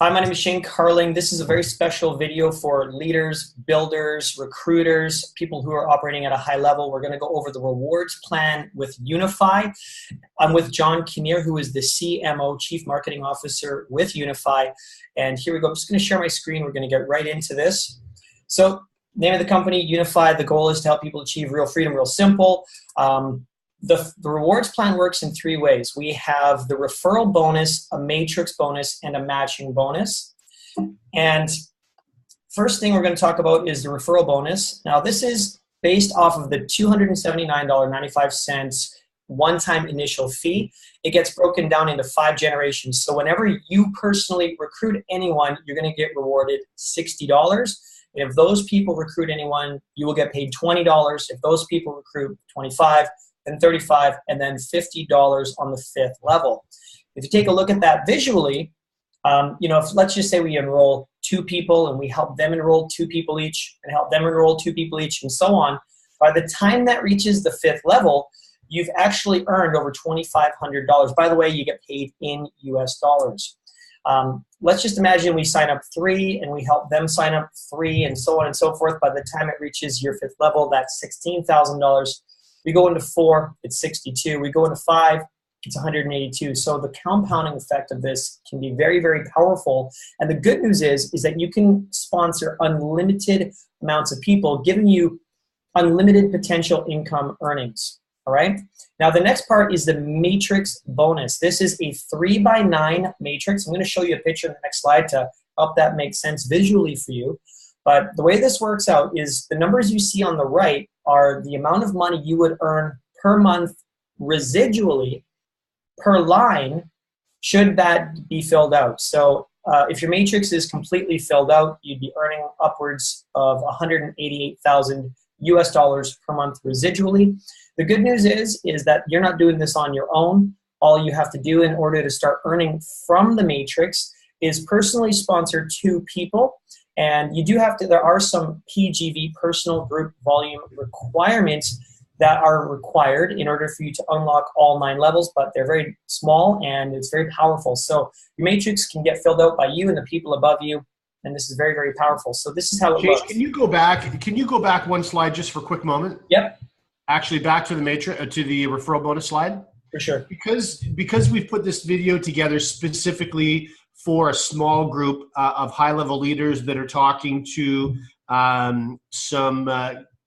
Hi, my name is Shane Carling. This is a very special video for leaders, builders, recruiters, people who are operating at a high level. We're going to go over the rewards plan with Unifii. I'm with John Kinnear, who is the CMO, Chief Marketing Officer with Unifii. And here we go. I'm just going to share my screen. We're going to get right into this. So, name of the company, Unifii. The goal is to help people achieve real freedom, real simple. The rewards plan works in three ways. We have the referral bonus, a matrix bonus, and a matching bonus. And first thing we're going to talk about is the referral bonus. Now, this is based off of the $279.95 one-time initial fee. It gets broken down into 5 generations. So whenever you personally recruit anyone, you're going to get rewarded $60. If those people recruit anyone, you will get paid $20. If those people recruit, $25. Then $35, and then $50 on the 5th level. If you take a look at that visually, if let's just say we enroll 2 people and we help them enroll 2 people each and help them enroll 2 people each and so on, by the time that reaches the 5th level, you've actually earned over $2,500. By the way, you get paid in US dollars. Let's just imagine we sign up 3 and we help them sign up 3 and so on and so forth. By the time it reaches your 5th level, that's $16,000. We go into 4, it's 62. We go into 5, it's 182. So the compounding effect of this can be very, very powerful. And the good news is that you can sponsor unlimited amounts of people, giving you unlimited potential income earnings. All right. Now, the next part is the matrix bonus. This is a 3x9 matrix. I'm going to show you a picture in the next slide to help that make sense visually for you. But the way this works out is the numbers you see on the right are the amount of money you would earn per month residually per line should that be filled out. So if your matrix is completely filled out, you'd be earning upwards of $188,000 US dollars per month residually. The good news is that you're not doing this on your own. All you have to do in order to start earning from the matrix is personally sponsor 2 people. And you do have to, there are some PGV, personal group volume requirements that are required in order for you to unlock all 9 levels, but they're very small and it's very powerful. So your matrix can get filled out by you and the people above you, and this is very, very powerful. So this is how it looks. Can you go back one slide just for a quick moment? Yep. Actually, back to the matrix, to the referral bonus slide. For sure. Because we've put this video together specifically for a small group of high-level leaders that are talking to some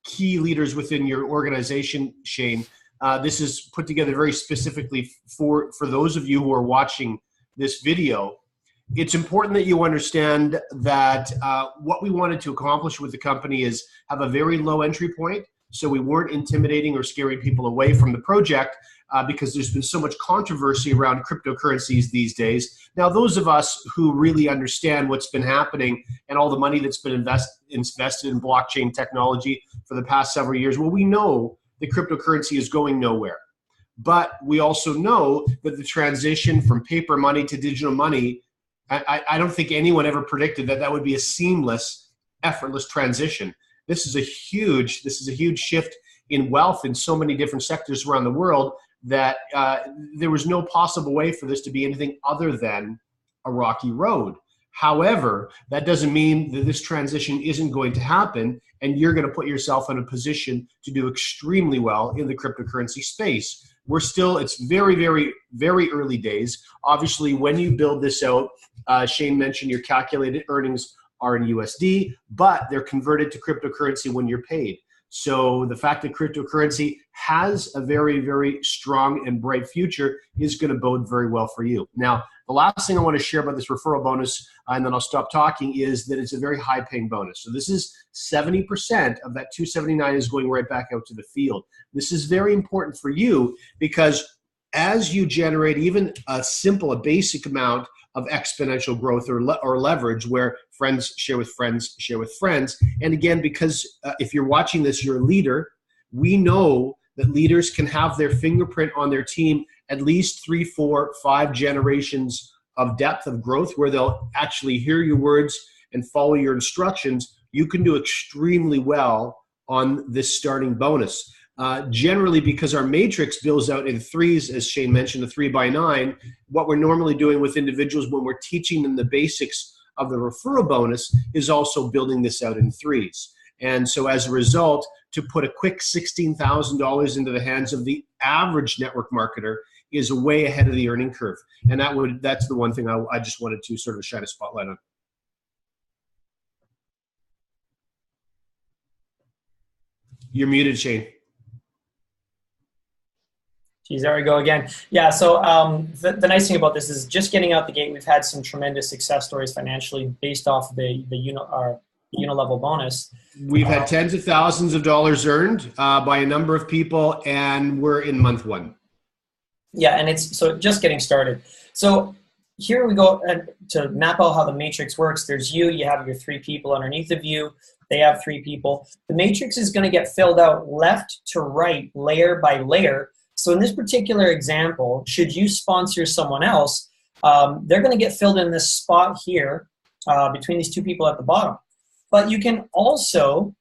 key leaders within your organization, Shane. This is put together very specifically for those of you who are watching this video. It's important that you understand that what we wanted to accomplish with the company is have a very low entry point, so we weren't intimidating or scaring people away from the project, because there's been so much controversy around cryptocurrencies these days. Now, those of us who really understand what's been happening and all the money that's been invested in blockchain technology for the past several years, well, we know that cryptocurrency is going nowhere. But we also know that the transition from paper money to digital money, I don't think anyone ever predicted that would be a seamless, effortless transition. This is a huge shift in wealth in so many different sectors around the world that there was no possible way for this to be anything other than a rocky road. However, that doesn't mean that this transition isn't going to happen, and you're going to put yourself in a position to do extremely well in the cryptocurrency space. It's very, very, very early days. Obviously, when you build this out, Shane mentioned your calculated earnings are in USD, but they're converted to cryptocurrency when you're paid. So the fact that cryptocurrency has a very, very strong and bright future is going to bode very well for you. Now, the last thing I want to share about this referral bonus, and then I'll stop talking, is that it's a very high-paying bonus. So this is 70% of that $279 is going right back out to the field. This is very important for you because as you generate even a basic amount of exponential growth or leverage where friends share with friends share with friends. And again, because if you're watching this, you're a leader, we know that leaders can have their fingerprint on their team at least 3, 4, 5 generations of depth of growth where they'll actually hear your words and follow your instructions. You can do extremely well on this starting bonus. Generally, because our matrix bills out in threes, as Shane mentioned, a 3x9, what we're normally doing with individuals when we're teaching them the basics of the referral bonus is also building this out in threes. And so as a result, to put a quick $16,000 into the hands of the average network marketer is way ahead of the earning curve. And that's the one thing I just wanted to sort of shine a spotlight on. You're muted, Shane. Geez, there we go again. Yeah, so the nice thing about this is just getting out the gate, we've had some tremendous success stories financially based off the unilevel bonus. We've had tens of thousands of dollars earned by a number of people, and we're in month one. Yeah, and it's so just getting started. So here we go to map out how the matrix works. There's you have your 3 people underneath of you. They have 3 people. The matrix is going to get filled out left to right, layer by layer. So in this particular example, should you sponsor someone else, they're going to get filled in this spot here between these 2 people at the bottom. But you can also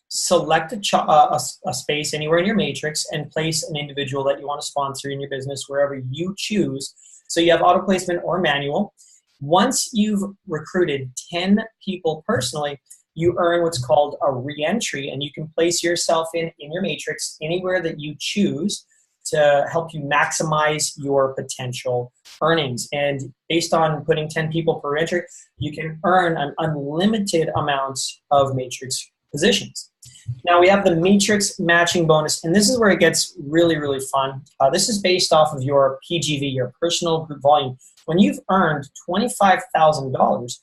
select a space anywhere in your matrix and place an individual that you want to sponsor in your business wherever you choose. So you have auto placement or manual. Once you've recruited 10 people personally, you earn what's called a re-entry, and you can place yourself in your matrix anywhere that you choose to help you maximize your potential earnings. And based on putting 10 people per entry, you can earn an unlimited amount of matrix positions. Now we have the matrix matching bonus, and this is where it gets really, really fun. This is based off of your PGV, your personal group volume. When you've earned $25,000,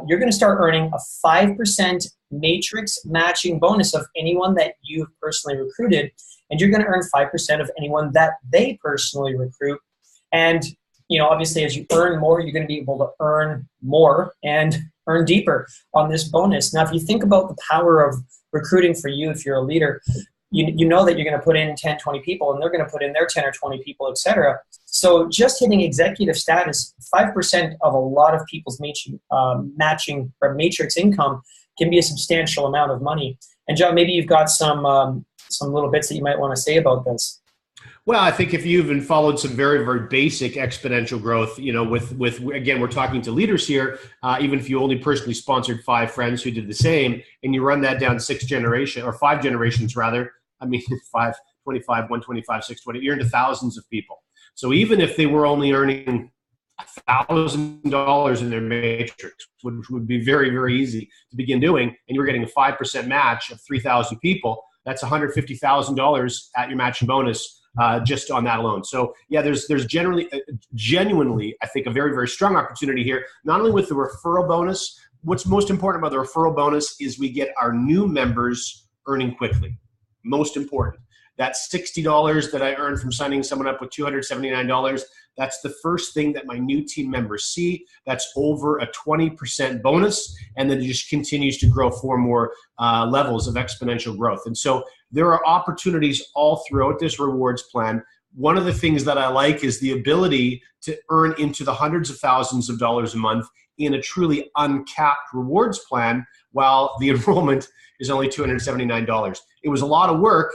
you're going to start earning a 5% matrix matching bonus of anyone that you've personally recruited, and you're going to earn 5% of anyone that they personally recruit. And obviously, as you earn more, you're going to be able to earn more and earn deeper on this bonus. Now, if you think about the power of recruiting for you, if you're a leader, you know that you're going to put in 10, 20 people, and they're going to put in their 10 or 20 people, etc. So just hitting executive status, 5% of a lot of people's matching or matrix income can be a substantial amount of money. And John, maybe you've got some little bits that you might want to say about this. Well, I think if you've followed some very, very basic exponential growth, with again, we're talking to leaders here, even if you only personally sponsored 5 friends who did the same, and you run that down 6 generations, or 5 generations rather, 5, 25, 125, 620, you're into thousands of people. So even if they were only earning $1,000 in their matrix, which would be very, very easy to begin doing, and you're getting a 5% match of 3,000 people, that's $150,000 at your matching bonus just on that alone. So yeah, there's genuinely, I think, a very, very strong opportunity here, not only with the referral bonus. What's most important about the referral bonus is we get our new members earning quickly. Most important. That $60 that I earned from signing someone up with $279, that's the first thing that my new team members see. That's over a 20% bonus, and then it just continues to grow 4 more levels of exponential growth. And so there are opportunities all throughout this rewards plan. One of the things that I like is the ability to earn into the hundreds of thousands of dollars a month in a truly uncapped rewards plan, while the enrollment is only $279. It was a lot of work,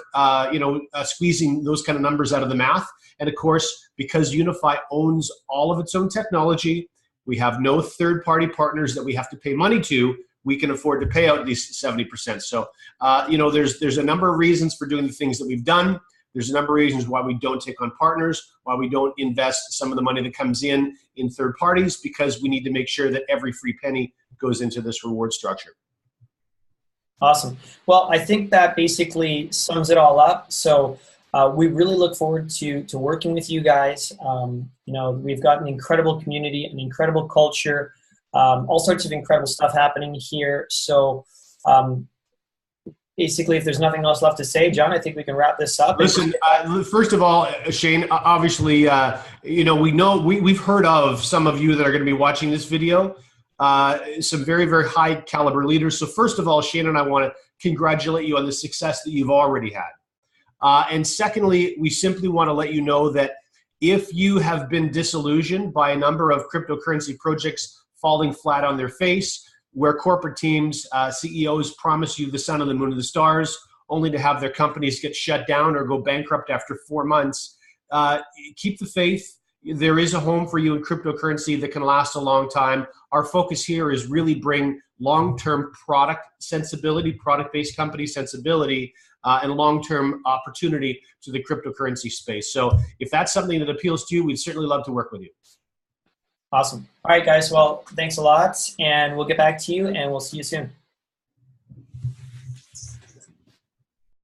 squeezing those kind of numbers out of the math. And of course, because Unifii owns all of its own technology, we have no third-party partners that we have to pay money to. We can afford to pay out these 70%. So, there's a number of reasons for doing the things that we've done. There's a number of reasons why we don't take on partners, why we don't invest some of the money that comes in third parties, because we need to make sure that every free penny goes into this reward structure. Awesome. Well, I think that basically sums it all up. So we really look forward to working with you guys. We've got an incredible community, an incredible culture, all sorts of incredible stuff happening here. So basically, if there's nothing else left to say, John, I think we can wrap this up. Listen, first of all, Shane, obviously, we've heard of some of you that are going to be watching this video. Some very, very high caliber leaders. So first of all, Shane and I want to congratulate you on the success that you've already had. And secondly, we simply want to let you know that if you have been disillusioned by a number of cryptocurrency projects falling flat on their face, where corporate teams, CEOs promise you the sun and the moon and the stars, only to have their companies get shut down or go bankrupt after 4 months. Keep the faith. There is a home for you in cryptocurrency that can last a long time. Our focus here is really bring long-term product sensibility, product-based company sensibility, and long-term opportunity to the cryptocurrency space. So if that's something that appeals to you, we'd certainly love to work with you. Awesome. All right, guys. Well, thanks a lot, and we'll get back to you, and we'll see you soon.